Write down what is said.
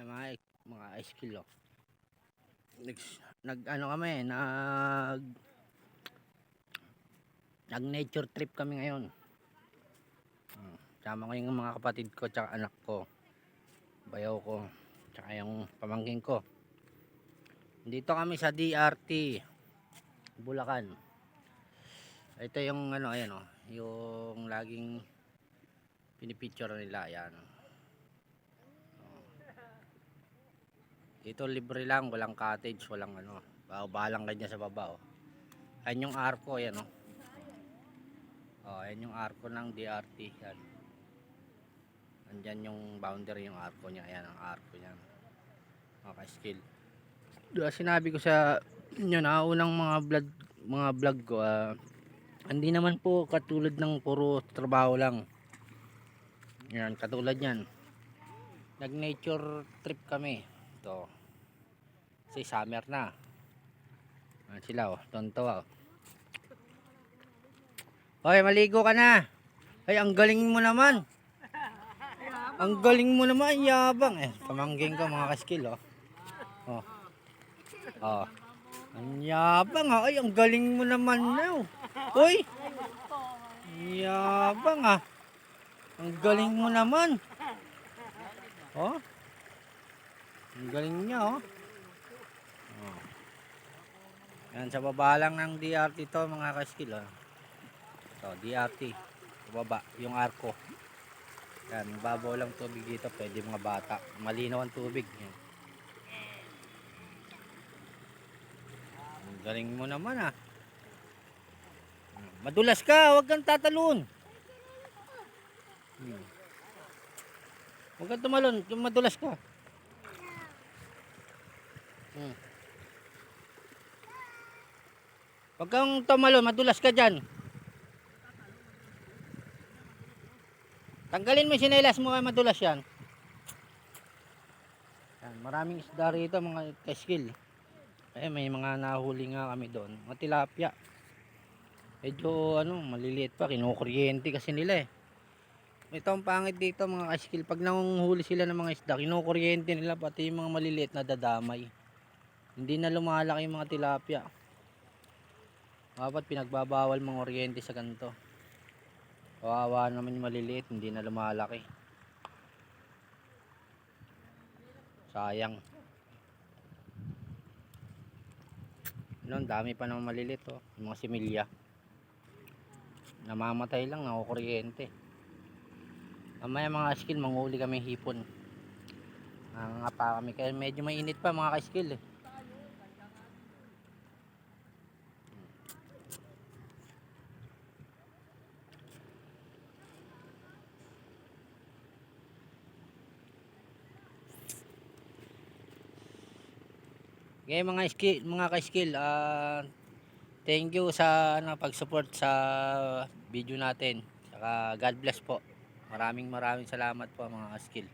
Mga skill oh. Nag ano kami, nag nature trip kami ngayon. Sama ko yung mga kapatid ko tsaka anak ko, bayaw ko, tsaka yung pamangkin ko. Dito kami sa DRT Bulacan. Ito yung ano, ayan oh, yung laging pinipicture nila, ayan. Dito libre lang, walang cottage, walang ano, balang kanya sa baba oh. Ayan yung arko, ayan oh. Oh, ayan yung arko ng DRT, yan. Andyan yung boundary, yung arko niya, ayan ang arko niya. Skill. Sinabi ko sa inyo na unang mga vlog ko, hindi naman po katulad ng puro trabaho lang. Yan, katulad yan. Nag nature trip kami. Ito. Kasi summer na. Sila oh, tonto oh. Hoy, maligo ka na. Ay, ang galing mo naman. Ang galing mo naman, yabang eh. Pamangking ko mga ka-skill oh. Oh. Oh. Ang yabang ah. Ay, ang galing mo naman now. Hoy. Yabang ah. Ang galing mo naman. Oh. Ang galing niya oh. Oh. Yan, sa baba lang ng DRT to mga ka-skill oh. So, DRT. Sa baba, yung arko. Yan, babaw lang tubig dito. Pwede mga bata. Malinaw ang tubig. Yan. Ang galing mo naman ah. Madulas ka, huwag kang tatalon. Huwag kang tumalon, madulas ka. Huwag kang tumalon, madulas ka dyan. Tanggalin mo yung sinelas mo, madulas yan. Yan, maraming isda rito mga ka-skill. May mga nahuli nga kami doon, mga tilapia. Medyo ano, maliliit pa, kinukuryente kasi nila eh. Ito ang pangit dito mga ka-skill, pag nanguhuli sila ng mga isda, kinukuryente nila pati yung mga maliliit na dadamay. Hindi na lumalaki yung mga tilapia. Dapat pinagbabawal mga kuryente sa ganito. Kawawa naman yung maliliit, hindi na lumalaki. Sayang. Noon, dami pa naman maliliit oh, yung mga similya. Namamatay lang, nakukuryente. Mamaya mga ka-skill, manghuli kami hipon. Nangangapa kami, kaya medyo mainit pa mga ka-skill eh. Okay mga ka-skill, thank you sa pag-support sa video natin. Saka God bless po. Maraming salamat po mga ka-skill.